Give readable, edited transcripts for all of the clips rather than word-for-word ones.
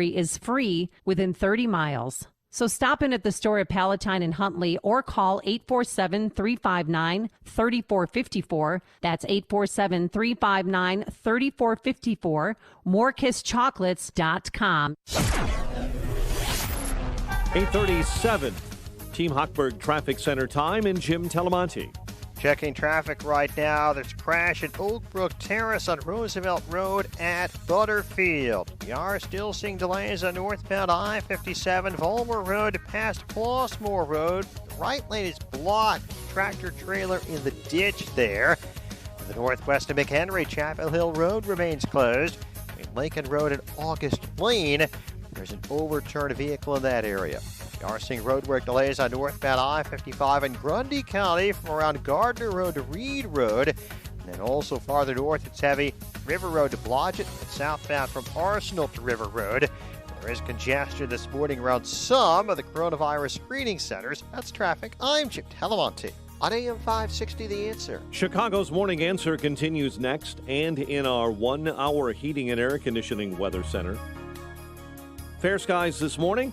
is free within 30 miles. So stop in at the store at Palatine and Huntley or call 847-359-3454. That's 847-359-3454. MoreKissChocolates.com. 8:37. Team Hochberg Traffic Center time and Jim Telemonti. Checking traffic right now. There's a crash at Oak Brook Terrace on Roosevelt Road at Butterfield. We are still seeing delays on northbound I-57, Volmer Road past Flossmoor Road. The right lane is blocked. Tractor trailer in the ditch there. The northwest of McHenry, Chapel Hill Road remains closed. In Lincoln Road and August Lane, there's an overturned vehicle in that area. We are seeing roadwork delays on northbound I-55 in Grundy County from around Gardner Road to Reed Road. And then also farther north, it's heavy River Road to Blodgett and southbound from Arsenal to River Road. There is congestion this morning around some of the coronavirus screening centers. That's traffic. I'm Jim Telemonti on AM 560 The Answer. Chicago's Morning Answer continues next and in our 1 hour heating and air conditioning weather center. Fair skies this morning.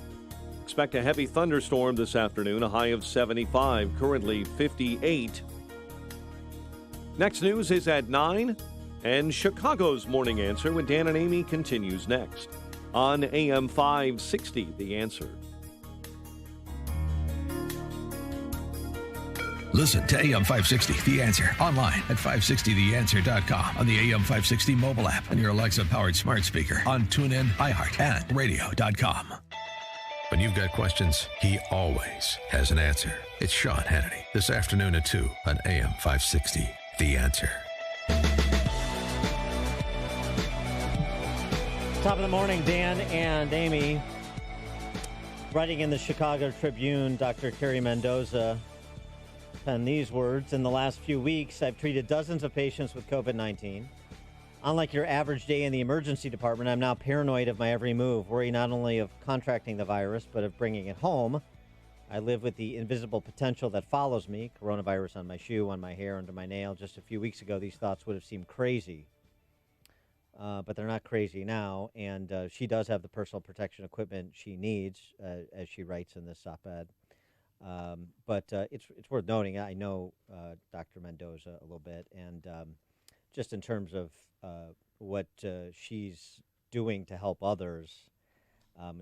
Expect a heavy thunderstorm this afternoon, a high of 75, currently 58. Next news is at 9, and Chicago's Morning Answer with Dan and Amy continues next on AM 560, The Answer. Listen to AM 560, The Answer, online at 560theanswer.com, on the AM 560 mobile app, and your Alexa-powered smart speaker, on TuneIn, iHeart, and radio.com. When you've got questions, he always has an answer. It's Sean Hannity, this afternoon at 2 on AM 560, The Answer. Top of the morning, Dan and Amy. Writing in the Chicago Tribune, Dr. Carrie Mendoza penned these words: in the last few weeks, I've treated dozens of patients with COVID-19. Unlike your average day in the emergency department, I'm now paranoid of my every move, worry not only of contracting the virus, but of bringing it home. I live with the invisible potential that follows me, coronavirus on my shoe, on my hair, under my nail. Just a few weeks ago, these thoughts would have seemed crazy, but they're not crazy now, and she does have the personal protection equipment she needs, as she writes in this op-ed. But it's worth noting, I know Dr. Mendoza a little bit, and just in terms of what she's doing to help others,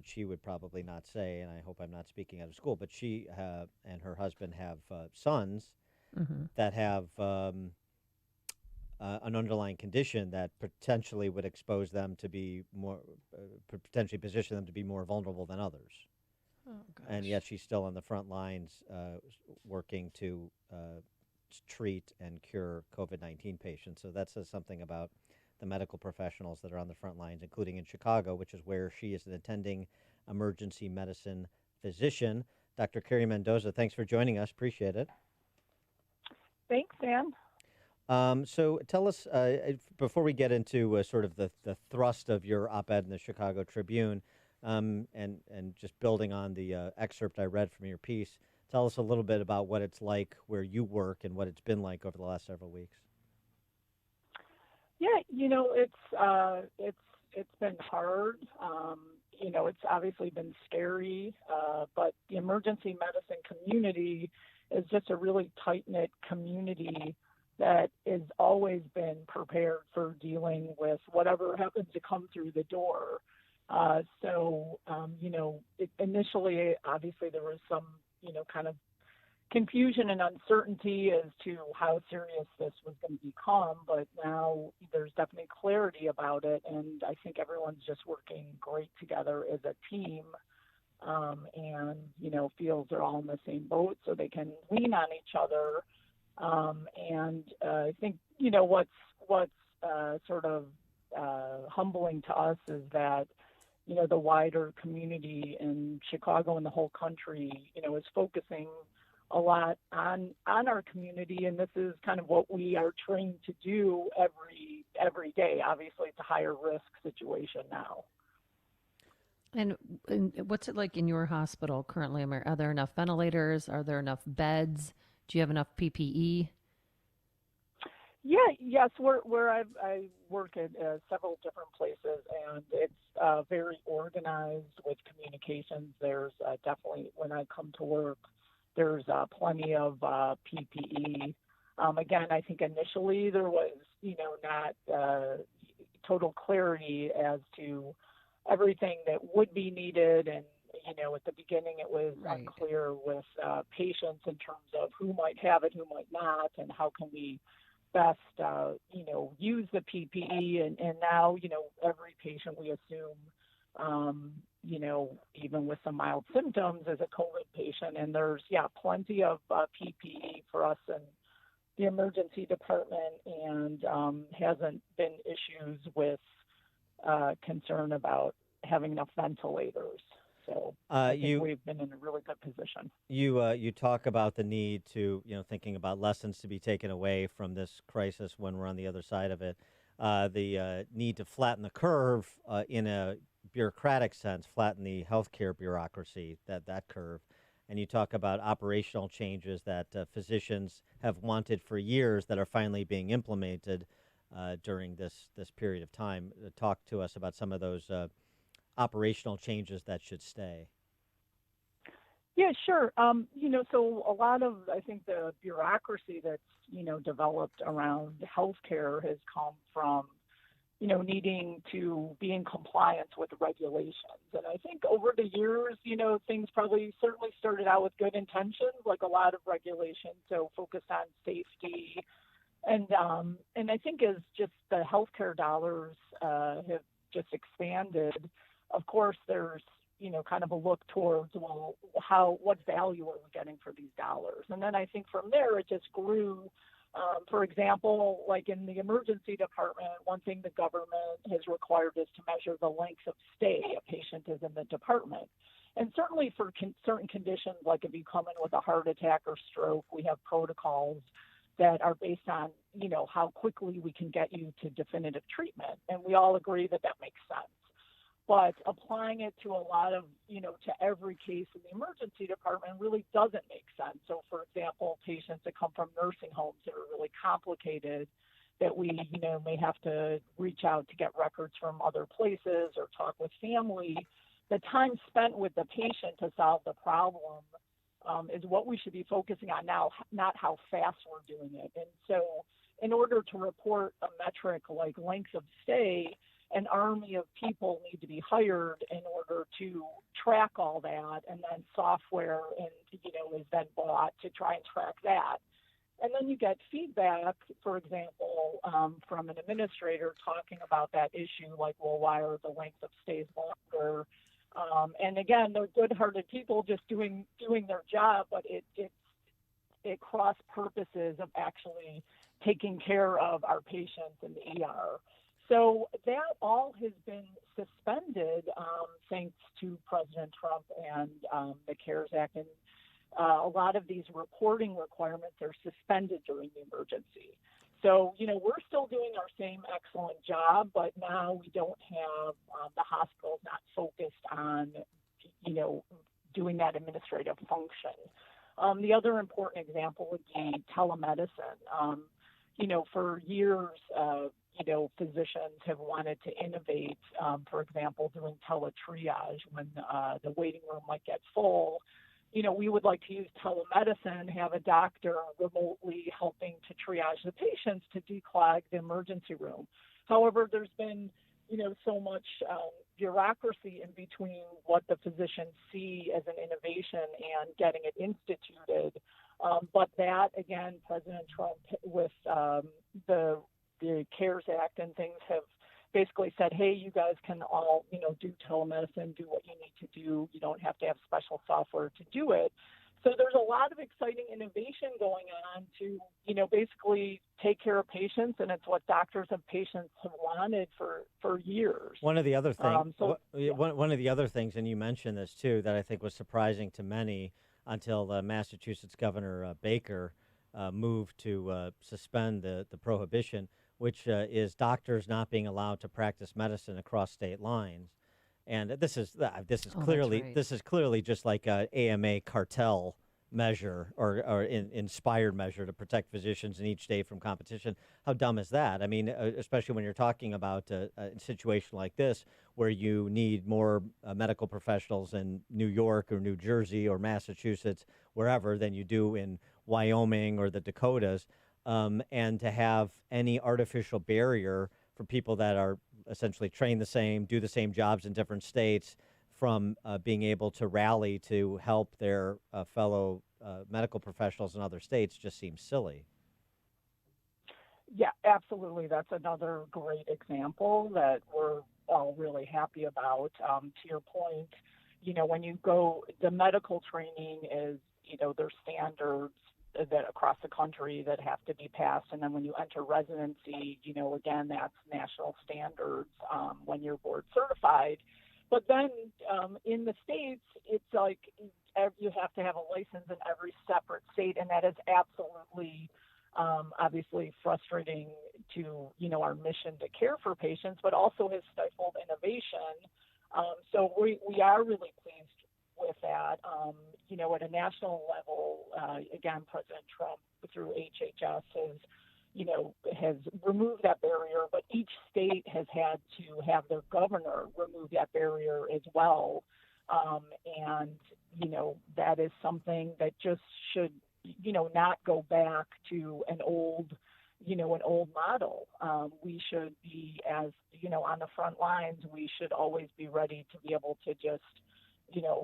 she would probably not say, and I hope I'm not speaking out of school, but she and her husband have sons that have an underlying condition that potentially would expose them to be more, potentially position them to be more vulnerable than others. Oh, gosh. And yet she's still on the front lines working to treat and cure COVID-19 patients. So that says something about the medical professionals that are on the front lines, including in Chicago, which is where she is an attending emergency medicine physician. Dr. Carrie Mendoza, thanks for joining us. Appreciate it. Thanks, Dan. So tell us, before we get into sort of the thrust of your op-ed in the Chicago Tribune, and just building on the excerpt I read from your piece, tell us a little bit about what it's like where you work and what it's been like over the last several weeks. Yeah, it's been hard. It's obviously been scary, but the emergency medicine community is just a really tight-knit community that has always been prepared for dealing with whatever happens to come through the door. Initially, obviously, there was some, kind of confusion and uncertainty as to how serious this was going to become, but now there's definitely clarity about it, and I think everyone's just working great together as a team, and feels they're all in the same boat so they can lean on each other, and I think what's sort of humbling to us is that the wider community in Chicago and the whole country is focusing a lot on our community, and this is kind of what we are trained to do every day. Obviously, it's a higher risk situation now. And what's it like in your hospital currently? Are there enough ventilators? Are there enough beds? Do you have enough PPE? Yes, where I work at several different places, and it's very organized with communications. There's definitely, when I come to work, there's plenty of PPE. Again, I think initially there was, not total clarity as to everything that would be needed, and at the beginning it was Right. unclear with patients in terms of who might have it, who might not, and how can we best, use the PPE. And now, every patient we assume, even with some mild symptoms, is a COVID patient. And there's, plenty of PPE for us in the emergency department, and hasn't been issues with concern about having enough ventilators. So I think we've been in a really good position. You talk about the need to, thinking about lessons to be taken away from this crisis when we're on the other side of it. The need to flatten the curve in a bureaucratic sense, flatten the healthcare bureaucracy, that curve. And you talk about operational changes that physicians have wanted for years that are finally being implemented during this period of time. Talk to us about some of those operational changes that should stay. Yeah, sure. So a lot of, I think, the bureaucracy that's, developed around healthcare has come from, needing to be in compliance with regulations. And I think over the years, things probably certainly started out with good intentions, like a lot of regulations, so focused on safety. And I think as just the healthcare dollars have just expanded, of course, there's, kind of a look towards, well, what value are we getting for these dollars? And then I think from there, it just grew. For example, like in the emergency department, one thing the government has required is to measure the length of stay a patient is in the department. And certainly for certain conditions, like if you come in with a heart attack or stroke, we have protocols that are based on, how quickly we can get you to definitive treatment. And we all agree that that makes sense. But applying it to a lot of, to every case in the emergency department really doesn't make sense. So, for example, patients that come from nursing homes that are really complicated, that we, may have to reach out to get records from other places or talk with family, the time spent with the patient to solve the problem is what we should be focusing on now, not how fast we're doing it. And so in order to report a metric like length of stay, an army of people need to be hired in order to track all that, and then software is then bought to try and track that. And then you get feedback, for example, from an administrator talking about that issue, like, well, why are the length of stays longer? And again, they're good-hearted people just doing their job, but it cross purposes of actually taking care of our patients in the ER. So that all has been suspended thanks to President Trump and the CARES Act. And a lot of these reporting requirements are suspended during the emergency. So, we're still doing our same excellent job, but now we don't have the hospitals not focused on, doing that administrative function. The other important example would be telemedicine. For years, physicians have wanted to innovate, for example, doing teletriage when the waiting room might get full. We would like to use telemedicine, have a doctor remotely helping to triage the patients to declog the emergency room. However, there's been, so much bureaucracy in between what the physicians see as an innovation and getting it instituted. But that, again, President Trump, with the CARES Act and things, have basically said, hey, you guys can all, do telemedicine, do what you need to do. You don't have to have special software to do it. So there's a lot of exciting innovation going on to, basically take care of patients, and it's what doctors and patients have wanted for years. One of the other things, one of the other things, and you mentioned this too, that I think was surprising to many until Massachusetts Governor Baker moved to suspend the prohibition, which is doctors not being allowed to practice medicine across state lines. And this is clearly right. this is clearly just like a AMA cartel measure or inspired measure to protect physicians in each state from competition. How dumb is that? I mean, especially when you're talking about a situation like this where you need more medical professionals in New York or New Jersey or Massachusetts, wherever, than you do in Wyoming or the Dakotas, and to have any artificial barrier for people that are essentially trained the same, do the same jobs in different states, from being able to rally to help their fellow medical professionals in other states just seems silly. Yeah, absolutely. That's another great example that we're all really happy about. To your point, when you go, the medical training is, there's standards that across the country that have to be passed. And then when you enter residency, again, that's national standards when you're board certified. But then in the States, it's like you have to have a license in every separate state, and that is absolutely, obviously frustrating to, our mission to care for patients, but also has stifled innovation. So we are really pleased with that. At a national level, again, President Trump through HHS has removed that barrier, but each state has had to have their governor remove that barrier as well. And that is something that just should, not go back to an old model. We should be, as, on the front lines, we should always be ready to be able to just,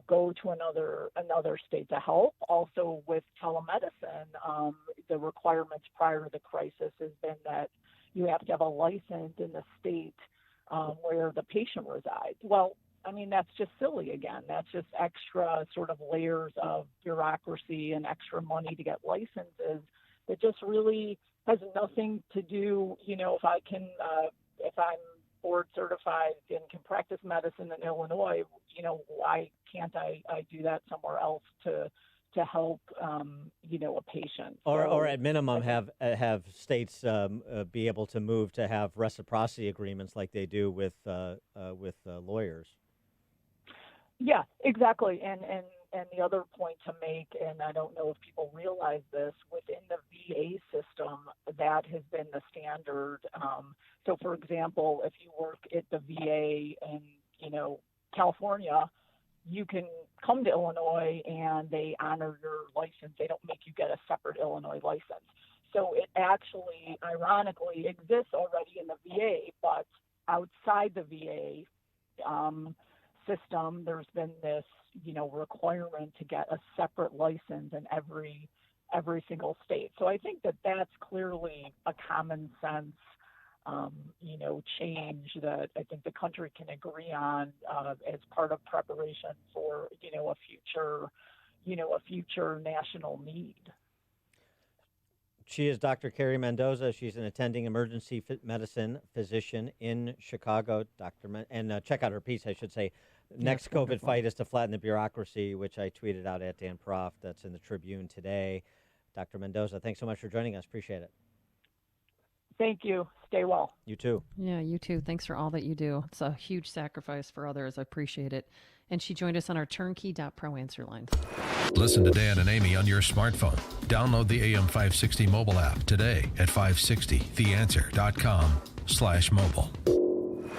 go to another state to help. Also with telemedicine, the requirements prior to the crisis has been that you have to have a license in the state where the patient resides. Well, I mean, that's just silly again. That's just extra sort of layers of bureaucracy and extra money to get licenses that just really has nothing to do, if I'm board certified and can practice medicine in Illinois, why can't I do that somewhere else to help, a patient? Or at minimum have states be able to move to have reciprocity agreements like they do with lawyers. Yeah, exactly. And the other point to make, and I don't know if people realize this, within the VA system, that has been the standard. So, for example, if you work at the VA in, California, you can come to Illinois and they honor your license. They don't make you get a separate Illinois license. So it actually, ironically, exists already in the VA, but outside the VA system, there's been this, requirement to get a separate license in every single state. So I think that that's clearly a common sense, change that I think the country can agree on as part of preparation for, a future national need. She is Dr. Carrie Mendoza. She's an attending emergency medicine physician in Chicago. And check out her piece, I should say. Next COVID fight is to flatten the bureaucracy, which I tweeted out at Dan Proft. That's in the Tribune today. Dr. Mendoza, thanks so much for joining us. Appreciate it. Thank you. Stay well. You too. Yeah, you too. Thanks for all that you do. It's a huge sacrifice for others. I appreciate it. And she joined us on our turnkey.pro answer line. Listen to Dan and Amy on your smartphone. Download the AM 560 mobile app today at 560theanswer.com/mobile.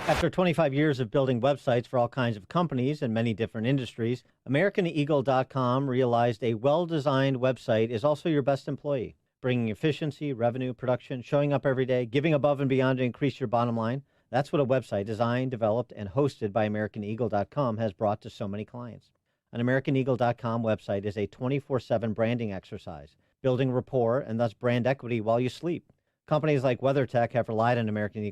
After 25 years of building websites for all kinds of companies in many different industries, AmericanEagle.com realized a well-designed website is also your best employee, bringing efficiency, revenue, production, showing up every day, giving above and beyond to increase your bottom line. That's what a website designed, developed, and hosted by AmericanEagle.com has brought to so many clients. An AmericanEagle.com website is a 24/7 branding exercise, building rapport and thus brand equity while you sleep. Companies like WeatherTech have relied on American Eagle